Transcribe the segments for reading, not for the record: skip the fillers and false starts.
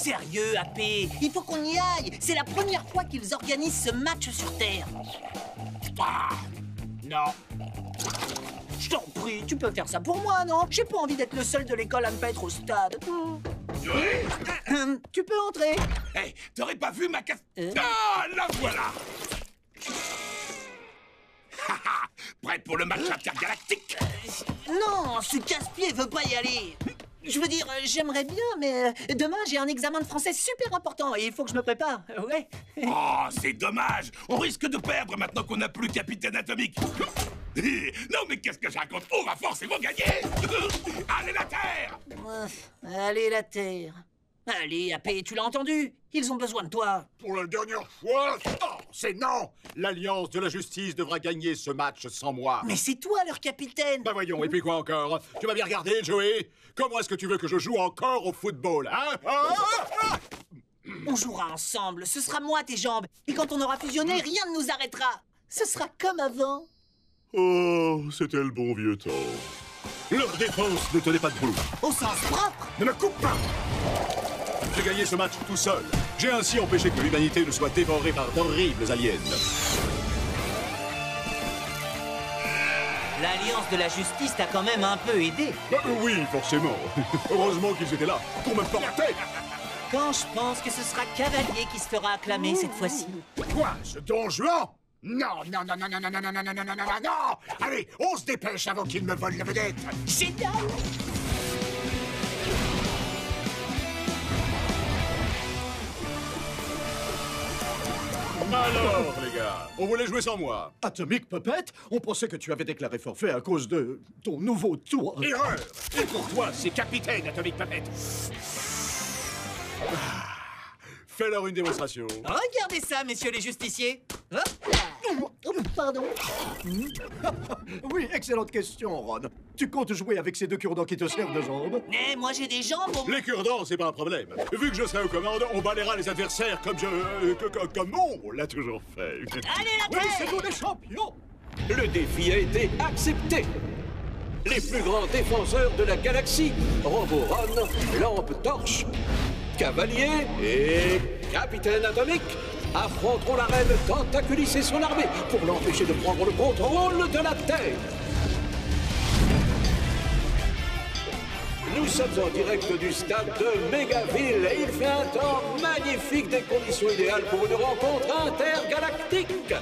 Sérieux, AP, il faut qu'on y aille. C'est la première fois qu'ils organisent ce match sur Terre. Ah, non. Je t'en prie, tu peux faire ça pour moi, non? J'ai pas envie d'être le seul de l'école à ne pas être au stade. Tu peux entrer. Hey, t'aurais pas vu ma casse... Ah, la voilà. Prête pour le match intergalactique? Non, ce casse-pied veut pas y aller. Je veux dire, j'aimerais bien, mais demain, j'ai un examen de français super important et il faut que je me prépare, ouais. Oh, c'est dommage. On risque de perdre maintenant qu'on n'a plus Capitaine Atomique. Non, mais qu'est-ce que je raconte? On va forcément gagner. Allez, la Terre. Allez, la Terre. Allez, AP, tu l'as entendu? Ils ont besoin de toi. Pour la dernière fois, c'est non. L'Alliance de la Justice devra gagner ce match sans moi. Mais c'est toi leur capitaine. Bah voyons, et puis quoi encore? Tu m'as bien regardé, Joey? Comment est-ce que tu veux que je joue encore au football, hein? On jouera ensemble, ce sera moi tes jambes. Et quand on aura fusionné, rien ne nous arrêtera. Ce sera comme avant. Oh, c'était le bon vieux temps. Leur défense ne tenait pas debout. Au sens propre. Ne me coupe pas! J'ai gagné ce match tout seul. J'ai ainsi empêché que l'humanité ne soit dévorée par d'horribles aliens. L'Alliance de la Justice t'a quand même un peu aidé. Oui, forcément. Heureusement qu'ils étaient là pour me porter. Quand je pense que ce sera Cavalier qui se fera acclamer cette fois-ci. Quoi, ce Don Juan? Non, non, non, non, non, non, non, non, non, non, non, non, non, non! Allez, on se dépêche avant qu'il me vole la vedette. Génial! Alors, les gars, on voulait jouer sans moi. Atomic Puppet, on pensait que tu avais déclaré forfait à cause de ton nouveau tour. Erreur! Et pour toi, c'est Capitaine Atomic Puppet. Fais-leur une démonstration. Regardez ça, messieurs les justiciers. Hop là. Oh, pardon. Oui, excellente question, Ron. Tu comptes jouer avec ces deux cure-dents qui te servent de jambes? Mais moi j'ai des jambes. Les cure-dents, c'est pas un problème. Vu que je serai aux commandes, on balayera les adversaires comme comme on l'a toujours fait. Allez, la Oui, Terre! c'est nous les champions! Le défi a été accepté. Les plus grands défenseurs de la galaxie, Roboron, Lampe Torche, Cavalier et Capitaine Atomique, affronteront la reine Tentaculis et son armée pour l'empêcher de prendre le contrôle de la Terre. Nous sommes en direct du stade de Mégaville et il fait un temps magnifique, des conditions idéales pour une rencontre intergalactique.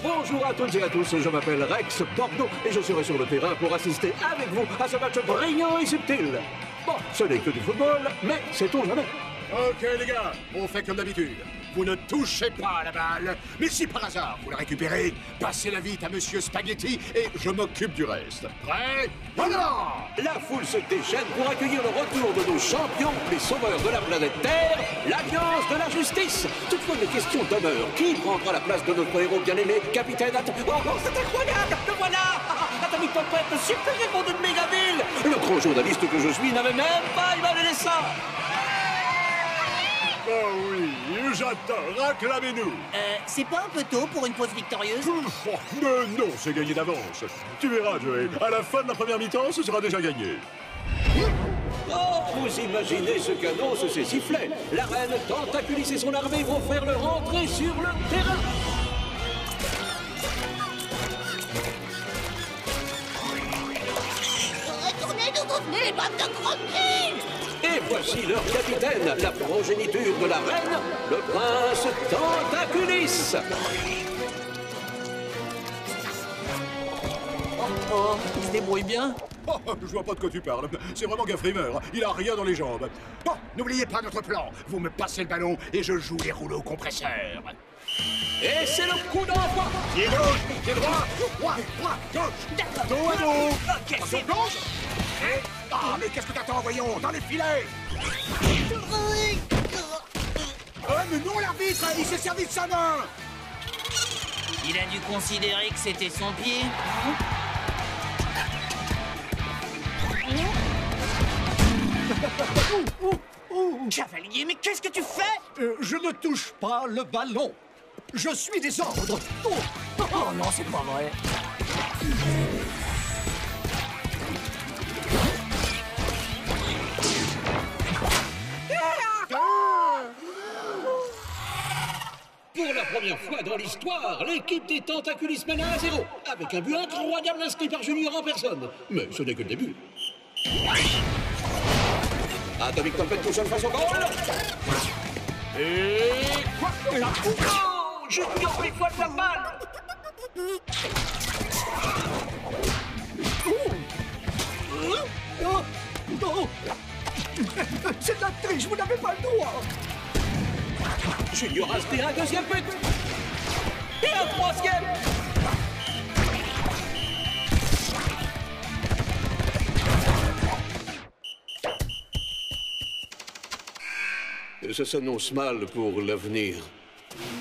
Bonjour à toutes et à tous, je m'appelle Rex Bordeaux et je serai sur le terrain pour assister avec vous à ce match brillant et subtil. Bon, ce n'est que du football, mais sait-on jamais. Ok, les gars, on fait comme d'habitude. Vous ne touchez pas à la balle, mais si par hasard vous la récupérez, passez-la vite à Monsieur Spaghetti et je m'occupe du reste. Prêt? Voilà! La foule se déchaîne pour accueillir le retour de nos champions, les sauveurs de la planète Terre, l'Alliance de la Justice. Toutefois, une question d'honneur. Qui prendra la place de notre héros bien-aimé, Capitaine Oh, c'est incroyable! Le voilà! Atomic Puppet, le super-héros de Mégaville! Le grand journaliste que je suis n'avait même pas imaginé ça! Oh oui, j'attends, acclamez-nous. C'est pas un peu tôt pour une pause victorieuse? Mais non, c'est gagné d'avance. Tu verras, Joey, à la fin de la première mi-temps, ce sera déjà gagné. Oh, vous imaginez ce qu'annoncent ces sifflets? La reine Tentaculis et son armée vont faire leur entrée sur le terrain. Retournez d'où vous venez, bande de grandes villes! Et voici leur capitaine, la progéniture de la reine, le prince Tentaculis. Oh, il se débrouille bien. Oh, je vois pas de quoi tu parles. C'est vraiment Gaffrimer. Il a rien dans les jambes. Bon, n'oubliez pas notre plan. Vous me passez le ballon et je joue les rouleaux compresseurs. Et c'est le coup d'envoi. Pied gauche, pied droit, droit, gauche. D'accord. Dos à dos. Ok, Attention, c'est bon. gauche. Et... Ah, mais qu'est-ce que t'attends, voyons, dans les filets. Oh, mais non, l'arbitre, il s'est servi de sa main. Il a dû considérer que c'était son pied. Cavalier, mais qu'est-ce que tu fais? Je ne touche pas le ballon. Je suis des ordres. Oh, Oh non, c'est pas vrai. première fois dans l'histoire, l'équipe des Tentaculis mène 1-0, avec un but incroyable inscrit par Junior en personne. Mais ce n'est que le début. Atomic Puppet tout seul face au goal. Et quoi? Oh, Junior dévoile la balle. Oh, oh. C'est de la triche, vous n'avez pas le droit. Junior inscrit un deuxième but. Et un troisième. Ça s'annonce mal pour l'avenir.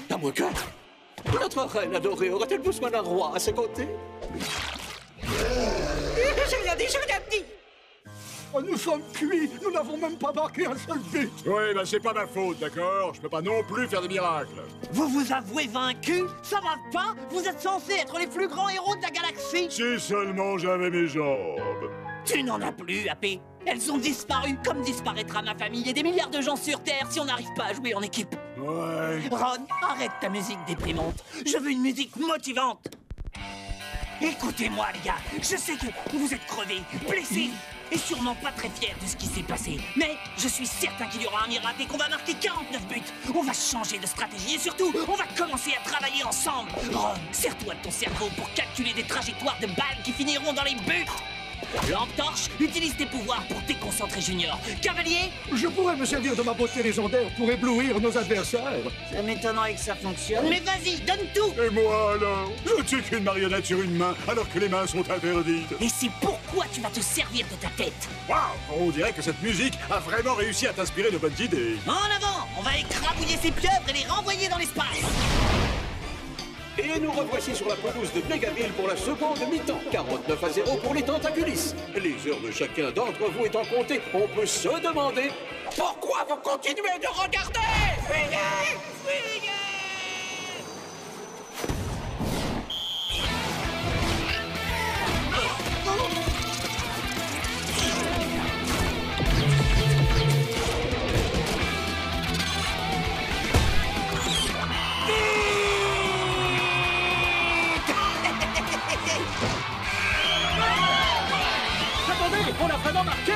À moins que... notre reine adorée aurait-elle besoin d'un roi à ses côtés? J'ai rien dit, j'ai rien dit. Oh, nous sommes cuits, nous n'avons même pas marqué un seul but. Oui, bah c'est pas ma faute, d'accord? Je peux pas non plus faire des miracles. Vous vous avouez vaincu? Ça va pas? Vous êtes censés être les plus grands héros de la galaxie. Si seulement j'avais mes jambes. Tu n'en as plus, AP. Elles ont disparu, comme disparaîtra ma famille et des milliards de gens sur Terre si on n'arrive pas à jouer en équipe. Ouais. Ron, arrête ta musique déprimante. Je veux une musique motivante. Écoutez-moi, les gars. Je sais que vous êtes crevés, blessés et sûrement pas très fiers de ce qui s'est passé. Mais je suis certain qu'il y aura un miracle et qu'on va marquer 49 buts. On va changer de stratégie et surtout, on va commencer à travailler ensemble. Ron, sers-toi de ton cerveau pour calculer des trajectoires de balles qui finiront dans les buts. Lampe torche, utilise tes pouvoirs pour déconcentrer Junior. Cavalier, Je pourrais me servir de ma beauté légendaire pour éblouir nos adversaires. ça m'étonnerait que ça fonctionne. Mais vas-y, donne tout. Et moi alors? Je ne suis qu'une marionnette sur une main, alors que les mains sont interdites. Et c'est pourquoi tu vas te servir de ta tête. Waouh! On dirait que cette musique a vraiment réussi à t'inspirer de bonnes idées. En avant, on va écrabouiller ces pieuvres et les renvoyer dans l'espace. Et nous revoici sur la pelouse de Mégaville pour la seconde mi-temps. 49-0 pour les Tentaculis. Les heures de chacun d'entre vous étant comptées, on peut se demander pourquoi vous continuez de regarder? Fuyez! Fuyez! Attendez, on a vraiment marqué!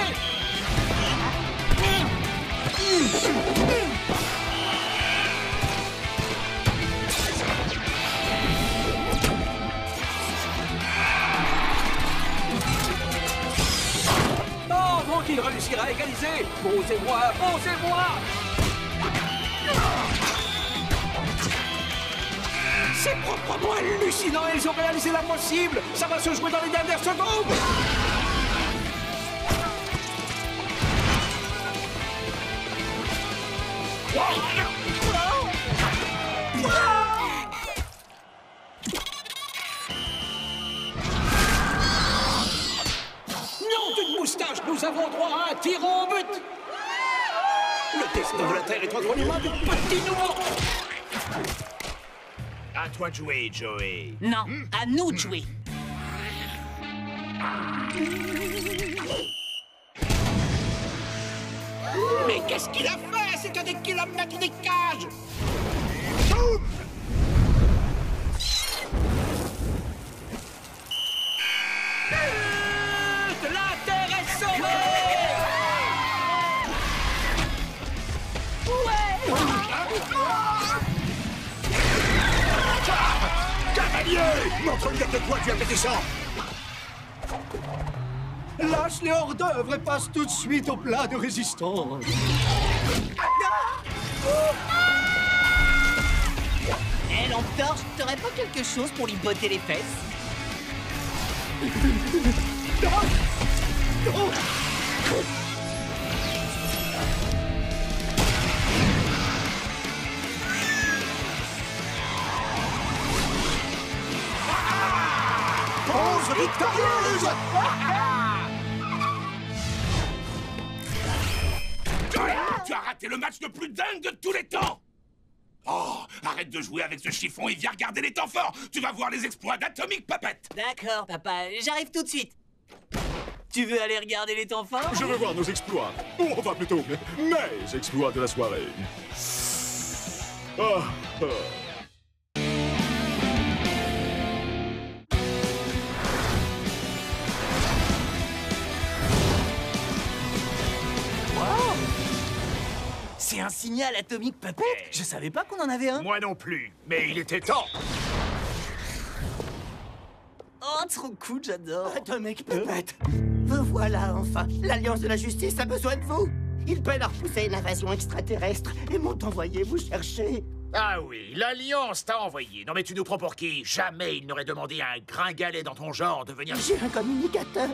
Oh, donc il réussira à égaliser! Posez-moi, posez-moi! C'est proprement hallucinant, ils ont réalisé l'impossible! Ça va se jouer dans les dernières secondes! Nom d'une moustache, nous avons droit à un tir au but! Le destin de la Terre est entre les mains du petit nouveau! À toi de jouer, Joey. Non, à nous de jouer. Mais qu'est-ce qu'il a fait? C'est à des kilomètres des cages! La Terre est sauvée! Cavalier! Montre-lui de quoi tu as pété ça! Lâche les hors d'œuvre et passe tout de suite au plat de résistance. Hé, lampe torche, t'aurais pas quelque chose pour lui botter les fesses? Pause victorieuse! Tu as raté le match le plus dingue de tous les temps! Oh, arrête de jouer avec ce chiffon et viens regarder les temps forts! Tu vas voir les exploits d'Atomic Puppet! D'accord, papa, j'arrive tout de suite. Tu veux aller regarder les temps forts? Je veux voir nos exploits. Ou enfin plutôt, mes exploits de la soirée. Ah, ah. C'est un signal atomique Puppet. Je savais pas qu'on en avait un. Moi non plus, mais il était temps. Oh, trop cool, j'adore. Atomic Puppet. Vous voilà enfin. L'Alliance de la Justice a besoin de vous. Ils peinent à repousser l'invasion extraterrestre et m'ont envoyé vous chercher. Ah oui, l'Alliance t'a envoyé. Non mais tu nous prends pour qui? Jamais il n'aurait demandé à un gringalet dans ton genre de venir... J'ai un communicateur.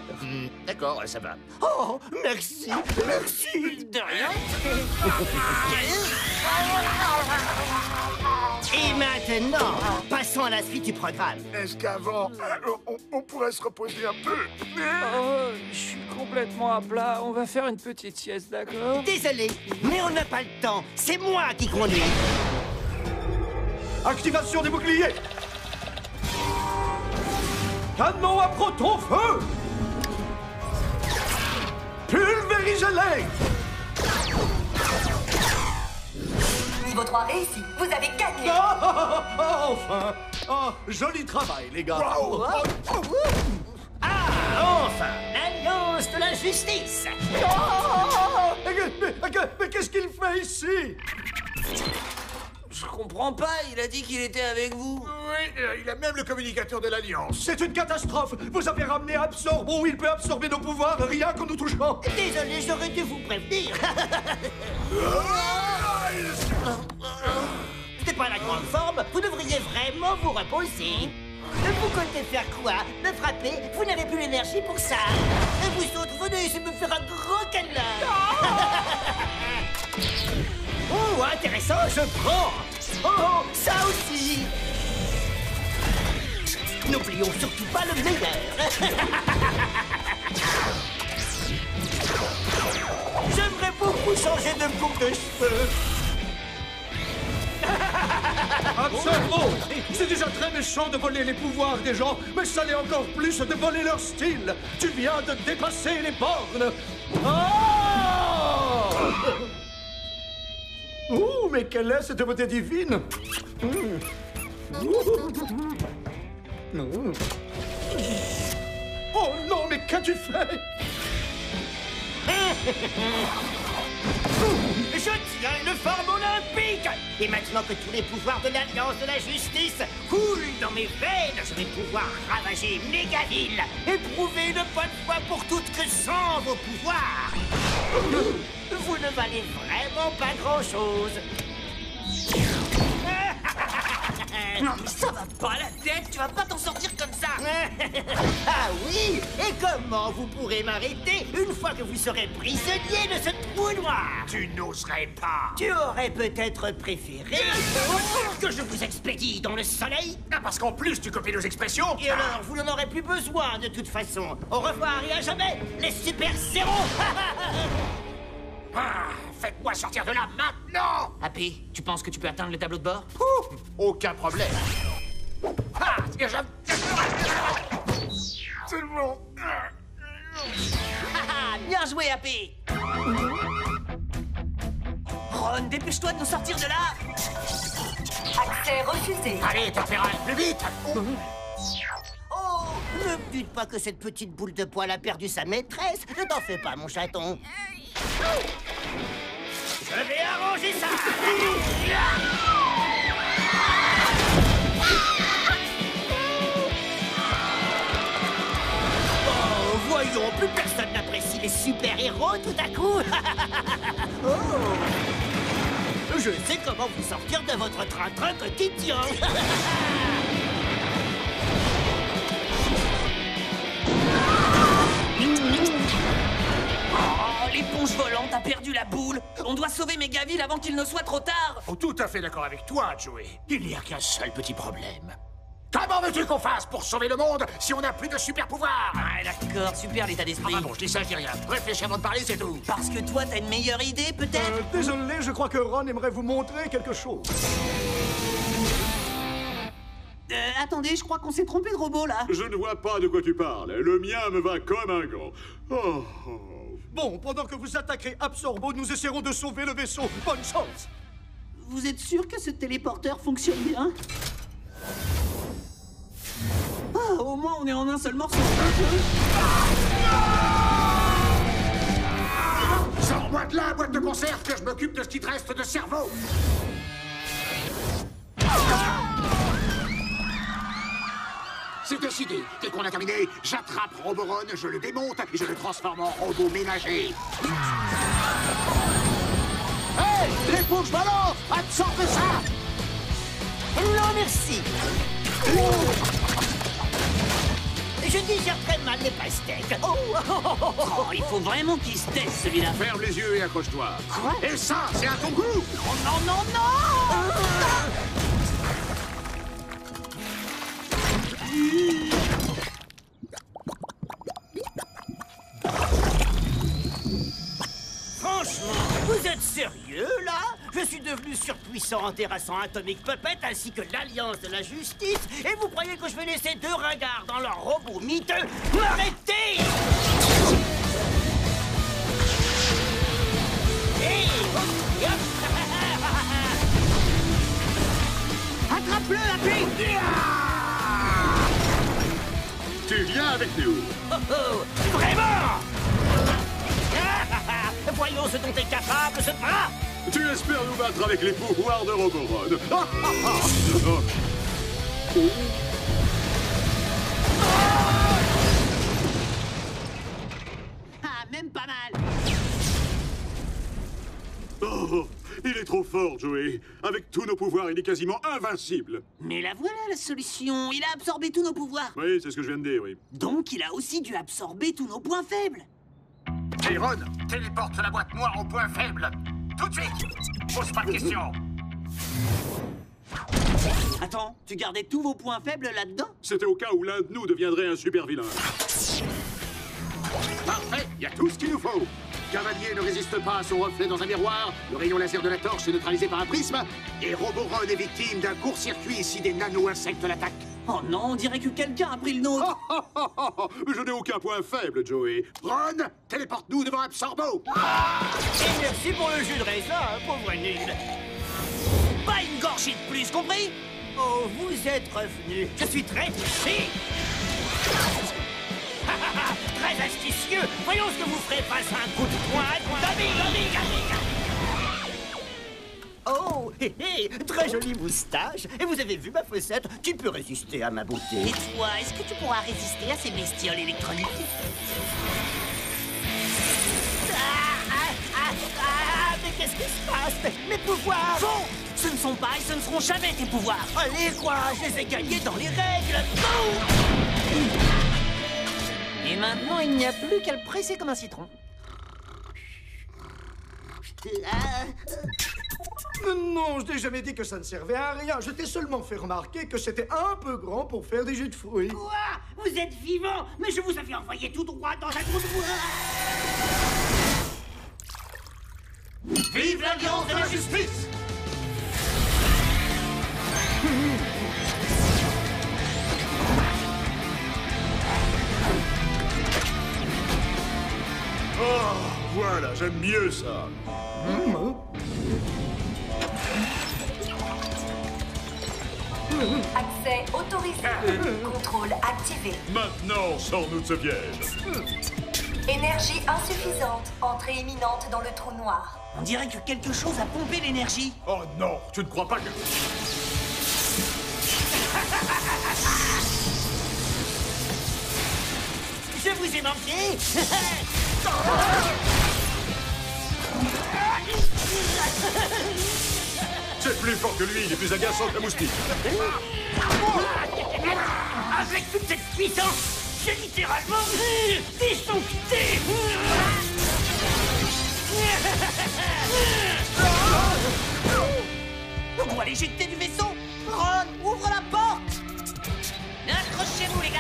D'accord, ça va. Oh, merci, merci. De rien. Et maintenant, passons à la suite du programme. Est-ce qu'avant, on pourrait se reposer un peu? Oh, je suis complètement à plat. On va faire une petite sieste, d'accord? Désolé, mais on n'a pas le temps. C'est moi qui conduis. Activation des boucliers. Canon à proton-feu. Pulvérisez-les. Niveau 3 réussi. Vous avez gagné. Enfin. Oh, joli travail, les gars. Ah, enfin, l'Alliance de la Justice. Mais qu'est-ce qu'il fait ici? Je comprends pas, il a dit qu'il était avec vous. Oui, il a même le communicateur de l'Alliance. C'est une catastrophe. Vous avez ramené Absorbo. Il peut absorber nos pouvoirs rien qu'en nous touchant. Désolé, j'aurais dû vous prévenir. C'est pas la grande forme. Vous devriez vraiment vous reposer. Vous comptez faire quoi? Me frapper? Vous n'avez plus l'énergie pour ça. Et vous autres, venez ici me faire un gros câlin. Oh, intéressant, je prends. Oh, ça aussi. N'oublions surtout pas le meilleur. J'aimerais beaucoup changer de coupe de cheveux. Absorbo. C'est déjà très méchant de voler les pouvoirs des gens, mais ça l'est encore plus de voler leur style. Tu viens de dépasser les bornes. Oh! Ouh, mais quelle est cette beauté divine! Oh non, mais qu'as-tu fait? Je tiens une forme olympique. Et maintenant que tous les pouvoirs de l'Alliance de la Justice coulent dans mes veines, je vais pouvoir ravager Mégaville et prouver une bonne fois pour toutes que sans vos pouvoirs, vous ne valez vraiment pas grand-chose. Non, mais ça va pas la tête, tu vas pas t'en sortir comme ça. Ah oui? Et comment vous pourrez m'arrêter une fois que vous serez prisonnier de ce trou noir? Tu n'oserais pas. Tu aurais peut-être préféré que je vous expédie dans le soleil? Ah, parce qu'en plus, tu copies nos expressions. Et alors, vous n'en aurez plus besoin de toute façon. Au revoir et à jamais, les super zéros. Ah, faites-moi sortir de là maintenant. Happy, tu penses que tu peux atteindre le tableau de bord? Aucun problème. Ah, c'est bon. Bien joué, Happy. Ron, dépêche-toi de nous sortir de là. Accès refusé. Allez, température, plus vite. Oh, ne dites pas que cette petite boule de poil a perdu sa maîtresse. Ne t'en fais pas, mon chaton. Je vais arranger ça. Oh, voyons, plus personne n'apprécie les super-héros tout à coup. Oh, je sais comment vous sortir de votre train-train quotidien. Oh, l'éponge volante a perdu la boule. On doit sauver Mégaville avant qu'il ne soit trop tard. Oh, tout à fait d'accord avec toi, Joey. Il n'y a qu'un seul petit problème. Comment veux-tu qu'on fasse pour sauver le monde si on n'a plus de super pouvoirs? Ah, d'accord, super l'état d'esprit. Ah bon, je dis ça, je dis rien. Réfléchis avant de parler, c'est tout. Parce que toi, t'as une meilleure idée, peut-être? Désolé, je crois que Ron aimerait vous montrer quelque chose. Attendez, je crois qu'on s'est trompé de robot, là. Je ne vois pas de quoi tu parles. Le mien me va comme un gant. Oh. Bon, pendant que vous attaquerez Absorbo, nous essaierons de sauver le vaisseau. Bonne chance. Vous êtes sûr que ce téléporteur fonctionne bien? Ah, au moins on est en un seul morceau. Sors-moi de là, boîte de conserve, que je m'occupe de ce qui te reste de cerveau. C'est décidé. Dès qu'on a terminé, j'attrape Roboron, je le démonte et je le transforme en robot ménager. Hey, les bouches balance, absorbe ça. Non, merci. Je digère très mal les pastèques. Oh, il faut vraiment qu'il se taise, celui-là. Ferme les yeux et accroche-toi. Quoi? Et ça, c'est à ton goût. Oh non, non, non! Franchement, vous êtes sérieux, là? Je suis devenu surpuissant en terrassant Atomic Puppet ainsi que l'Alliance de la Justice, et vous croyez que je vais laisser deux ringards dans leur robot miteux m'arrêter? Attrape-le, Happy! Tu viens avec nous. Oh, oh, vraiment? Voyons ce dont est capable ce bras! Tu espères nous battre avec les pouvoirs de Roboron. Ah, même pas mal. Oh, il est trop fort, Joey. Avec tous nos pouvoirs, il est quasiment invincible. Mais la voilà la solution. Il a absorbé tous nos pouvoirs. Oui, c'est ce que je viens de dire, oui. Donc il a aussi dû absorber tous nos points faibles. Iron, téléporte la boîte noire au point faible. Tout de suite. Pose pas de questions. Attends, tu gardais tous vos points faibles là-dedans? C'était au cas où l'un de nous deviendrait un super vilain. Parfait, il y a tout ce qu'il nous faut. Cavalier ne résiste pas à son reflet dans un miroir, le rayon laser de la torche est neutralisé par un prisme, et Roboron est victime d'un court-circuit si des nano-insectes l'attaquent. Oh non, on dirait que quelqu'un a pris le nôtre. Je n'ai aucun point faible, Joey. Ron, téléporte-nous devant Absorbo. Et merci pour le jus de raisin, pauvre nul. Pas une gorgée de plus, compris? Oh, vous êtes revenu. Je suis très touché. Très astucieux. Voyons ce que vous ferez face à un coup de poing. Oh, hé, hé, très jolie moustache. Et vous avez vu ma fossette? Qui peut résister à ma beauté? Et toi, est-ce que tu pourras résister à ces bestioles électroniques? Mais qu'est-ce qui se passe? Mes pouvoirs! Faux! Ce ne sont pas et ce ne seront jamais tes pouvoirs. Allez, quoi? Je les ai gagnés dans les règles. Et maintenant, il n'y a plus qu'à le presser comme un citron. Non, je t'ai jamais dit que ça ne servait à rien. Je t'ai seulement fait remarquer que c'était un peu grand pour faire des jus de fruits. Quoi? Vous êtes vivant? Mais je vous avais envoyé tout droit dans un trou de bois. Vive l'Alliance de la Justice! Oh, voilà, j'aime mieux ça. Accès autorisé. Contrôle activé. Maintenant, sors-nous de ce piège. Énergie insuffisante. Entrée imminente dans le trou noir. On dirait que quelque chose a pompé l'énergie. Oh non, tu ne crois pas que... Je vous ai manqué. C'est plus fort que lui, il est plus agaçant qu'un moustique. Avec toute cette puissance, j'ai littéralement désoncté. On doit l'éjecter du vaisseau. Ron, ouvre la porte. Accrochez-vous, les gars.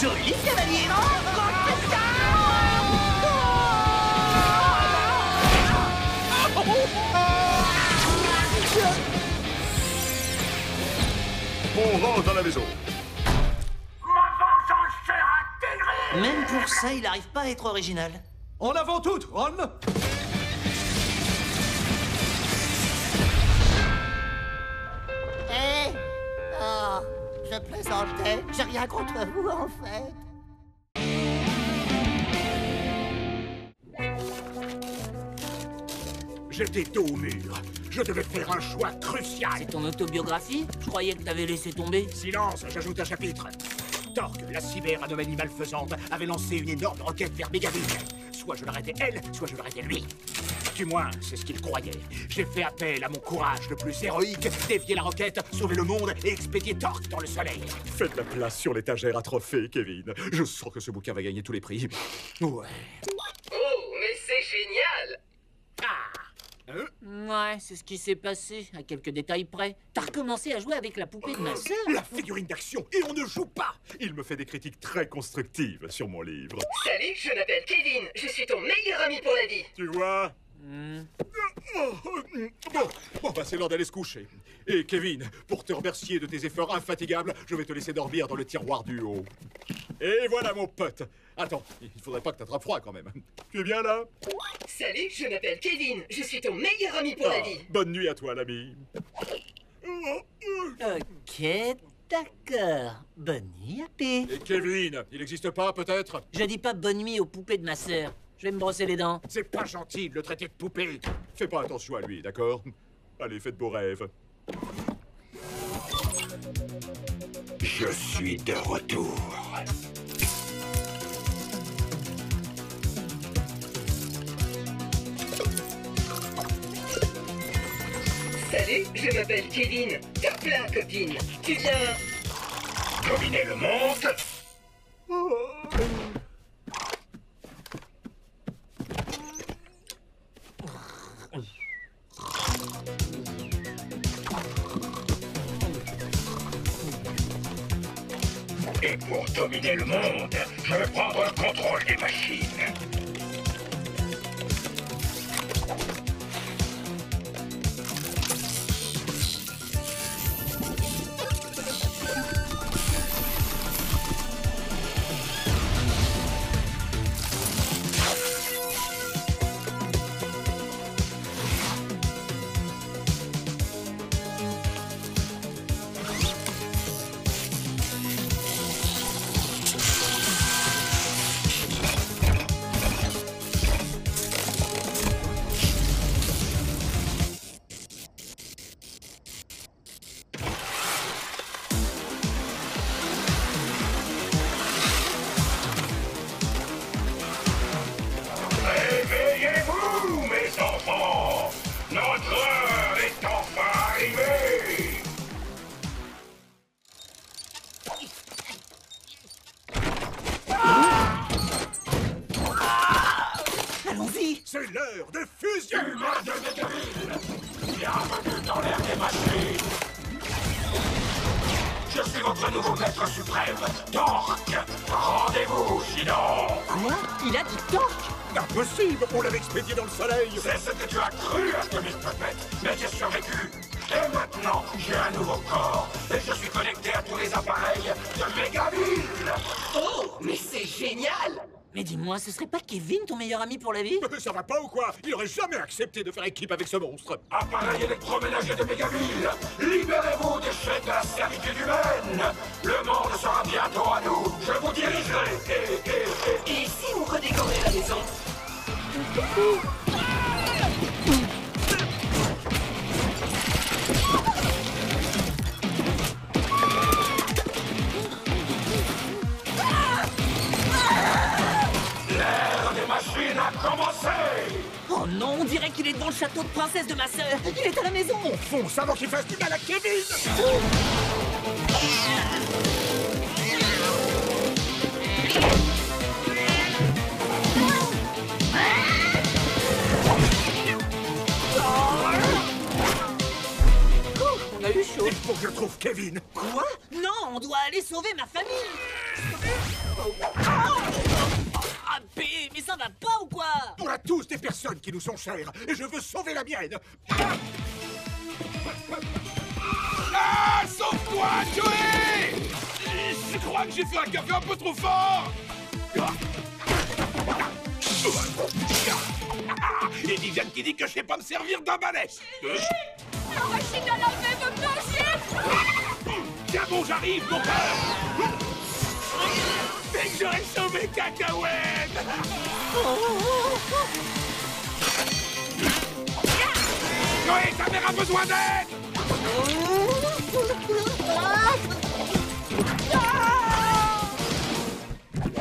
Joli cavalier. On rentre dans la maison. Ma vengeance sera terrible. Même pour ça, il n'arrive pas à être original. En avant toute, Ron. Eh? Oh, je plaisantais. J'ai rien contre vous, en fait. J'étais dos au mur. Je devais faire un choix crucial. C'est ton autobiographie? Je croyais que t'avais laissé tomber. Silence, j'ajoute un chapitre. Torque, la cyber-anomalie malfaisante, avait lancé une énorme roquette vers Megaville. Soit je l'arrêtais elle, soit je l'arrêtais lui. Du moins, c'est ce qu'il croyait. J'ai fait appel à mon courage le plus héroïque, dévier la roquette, sauver le monde et expédier Torque dans le soleil. Faites la place sur l'étagère à trophées, Kevin. Je sens que ce bouquin va gagner tous les prix. Ouais. Oh, mais c'est génial! Ouais, c'est ce qui s'est passé, à quelques détails près. T'as recommencé à jouer avec la poupée de ma sœur? La figurine d'action, et on ne joue pas. Il me fait des critiques très constructives sur mon livre. Salut, je m'appelle Kevin, je suis ton meilleur ami pour la vie. Tu vois? Bon, bah c'est l'heure d'aller se coucher. Et Kevin, pour te remercier de tes efforts infatigables, je vais te laisser dormir dans le tiroir du haut. Et voilà mon pote. Attends, il faudrait pas que t'attrapes froid quand même. Tu es bien là? Salut, je m'appelle Kevin, je suis ton meilleur ami pour la vie. Bonne nuit à toi, l'ami. Ok, d'accord. Bonne nuit, AP. Et Kevin, il n'existe pas peut-être? Je dis pas bonne nuit aux poupées de ma sœur. Je vais me brosser les dents. C'est pas gentil de le traiter de poupée. Fais pas attention à lui, d'accord? Allez, faites beaux rêves. Je suis de retour. Salut, je m'appelle Kevin. Tape là, copine. Tu viens... Dominer le monde? Et pour dominer le monde, je vais prendre le contrôle des machines. C'est l'heure de fusion! Humain de Megaville! Bienvenue dans l'ère des machines! Je suis votre nouveau maître suprême, Torque! Rendez-vous, sinon... Quoi? Il a dit Torque? Impossible! On l'avait expédié dans le soleil! C'est ce que tu as cru, Atomic Puppet, mais j'ai survécu! Et maintenant, j'ai un nouveau corps, et je suis connecté à tous les appareils de Megaville! Oh, mais c'est génial! Mais dis-moi, ce serait pas Kevin, ton meilleur ami pour la vie? Ça va pas ou quoi? Il aurait jamais accepté de faire équipe avec ce monstre! Appareil électroménager de Megaville, libérez-vous des chaînes de la servitude humaine! Le monde sera bientôt à nous! Je vous dirigerai! Et si on redécorait la maison? L'ère des machines a commencé! Oh non, on dirait qu'il est devant le château de princesse de ma sœur. Il est à la maison. On fonce avant qu'il fasse du mal à Kevin! On a eu chaud. Il faut que je trouve Kevin! Quoi? Non, on doit aller sauver ma famille. Ah, mais ça va pas ou quoi? On a tous des personnes qui nous sont chères, et je veux sauver la mienne! Ah! Sauve-toi, Joey! Je crois que j'ai fait un café un peu trop fort! Et Diane qui dit que je sais pas me servir d'un balai! La machine à laver veut me manger! Tiens bon, j'arrive, mon père! Dès que j'aurai sauvé Cacahuète! besoin d'aide!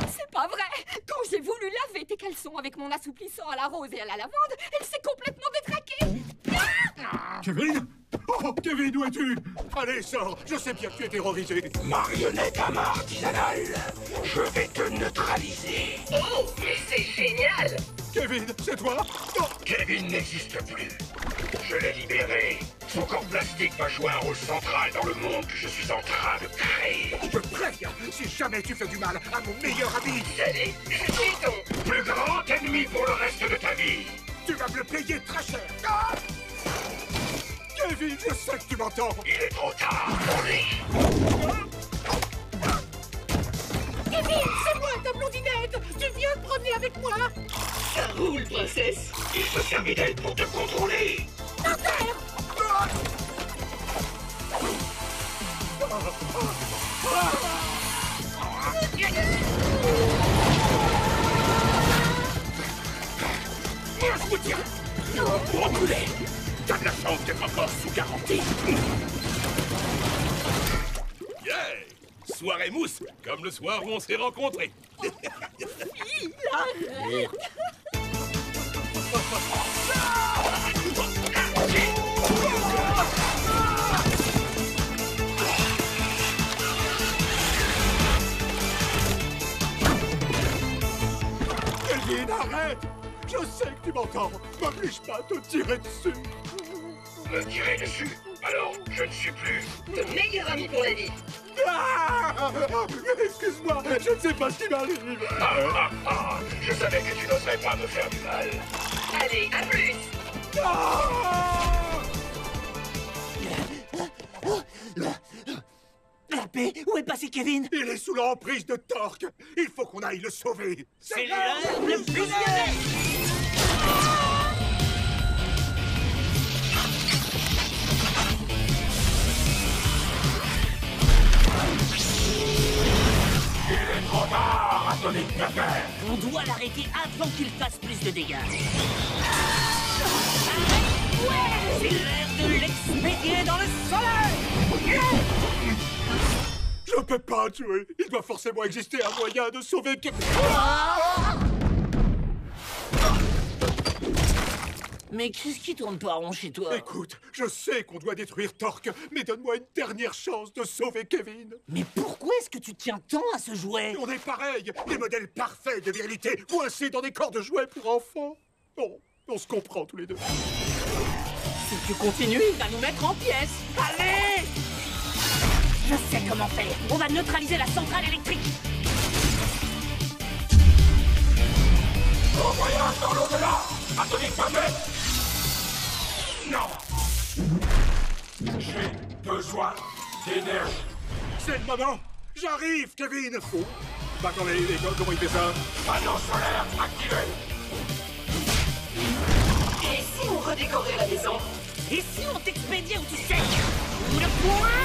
C'est pas vrai! Quand j'ai voulu laver tes caleçons avec mon assouplissant à la rose et à la lavande, elle s'est complètement détraquée! Kevin? Oh, Kevin, où es-tu? Allez, sors! Je sais bien que tu es terrorisé! Marionnette à ma artisanale, je vais te neutraliser. Oh, mais c'est génial! Kevin, c'est toi? Non! Kevin n'existe plus. Je l'ai libéré. Son corps plastique va jouer un rôle central dans le monde que je suis en train de créer. Je te préviens, si jamais tu fais du mal à mon meilleur ami, Allez, je suis ton... Plus grand ennemi pour le reste de ta vie. tu vas me le payer très cher! Ah! Kevin, je sais que tu m'entends! Il est trop tard pour lui. Kevin, c'est moi, ta blondinette! Tu viens te promener avec moi? Ça roule, princesse! Il se servit d'elle pour te contrôler. Par terre! Moi, je vous tiens. Reculez. T'as de la chance d'être encore sous garantie. Yeah! Soirée mousse, comme le soir où on s'est rencontrés. Il arrête! Kevin, arrête! Je sais que tu m'entends! M'oblige pas à te tirer dessus! Me tirer dessus? Alors, je ne suis plus. Ton meilleur ami pour la vie! Ah! Excuse-moi, je ne sais pas ce qui m'arrive! Je savais que tu n'oserais pas me faire du mal. Allez, à plus! La paix, où est passé Kevin? Il est sous l'emprise de Torque! Il faut qu'on aille le sauver! C'est l'heure de fusionner! Il est trop tard, Atomic Pepper. On doit l'arrêter avant qu'il fasse plus de dégâts. C'est l'heure de l'expédier dans le soleil! Je peux pas tuer! Il doit forcément exister un moyen de sauver Mais qu'est-ce qui tourne pas rond chez toi? Écoute, je sais qu'on doit détruire Torque, mais donne-moi une dernière chance de sauver Kevin! Mais pourquoi est-ce que tu tiens tant à ce jouet? On est pareil! Des modèles parfaits de virilité, coincés dans des corps de jouets pour enfants! On se comprend tous les deux. Si tu continues, il va nous mettre en pièces! Allez! Je sais comment faire! On va neutraliser la centrale électrique! Au voyage dans l'au-delà, Atomic Pepper. Non! J'ai besoin d'énergie. C'est le moment! J'arrive, Kevin! Oh. Bah, attendez, comment il fait ça? Panneau solaire activé. Et si on redécorait la maison? Et si on t'expédiait où tu sais? Le point!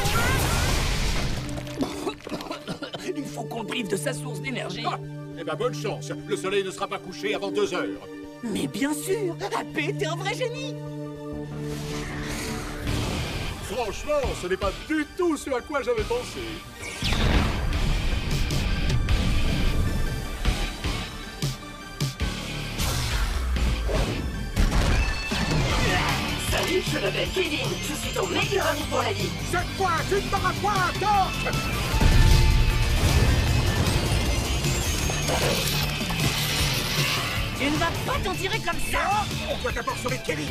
Il faut qu'on le prive de sa source d'énergie. Ah, eh ben, bonne chance! Le soleil ne sera pas couché avant 2 heures. Mais bien sûr! AP, t'es un vrai génie! Franchement, ce n'est pas du tout ce à quoi j'avais pensé. Salut, je m'appelle Kevin, je suis ton meilleur ami pour la vie. Cette fois, tu ne m'auras point, Torque! Tu ne vas pas t'en tirer comme ça! On doit d'abord sauver Kevin!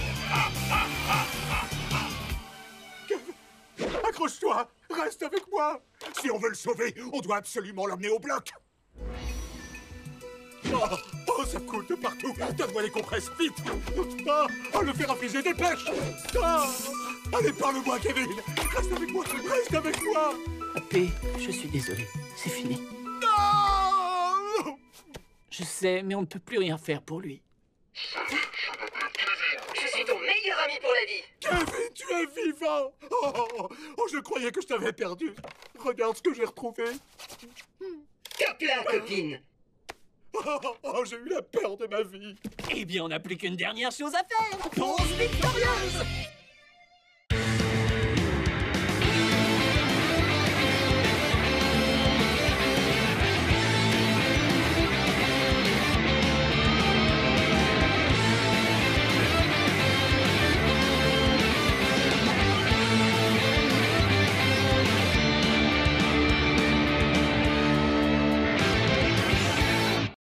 Accroche-toi! Reste avec moi! Si on veut le sauver, on doit absolument l'emmener au bloc! Oh, ça coule de partout! Donne-moi les compresses, vite! Oh, le fer à friser, dépêche! Allez, parle-moi, Kevin! Reste avec moi! Reste avec moi! AP, je suis désolé. C'est fini. Non! Je sais, mais on ne peut plus rien faire pour lui. Je suis ton meilleur ami pour la vie. Kevin, tu es vivant! Oh, je croyais que je t'avais perdu. Regarde ce que j'ai retrouvé. Top là, copine. Oh, j'ai eu la peur de ma vie. Eh bien, on n'a plus qu'une dernière chose à faire. Pause victorieuse!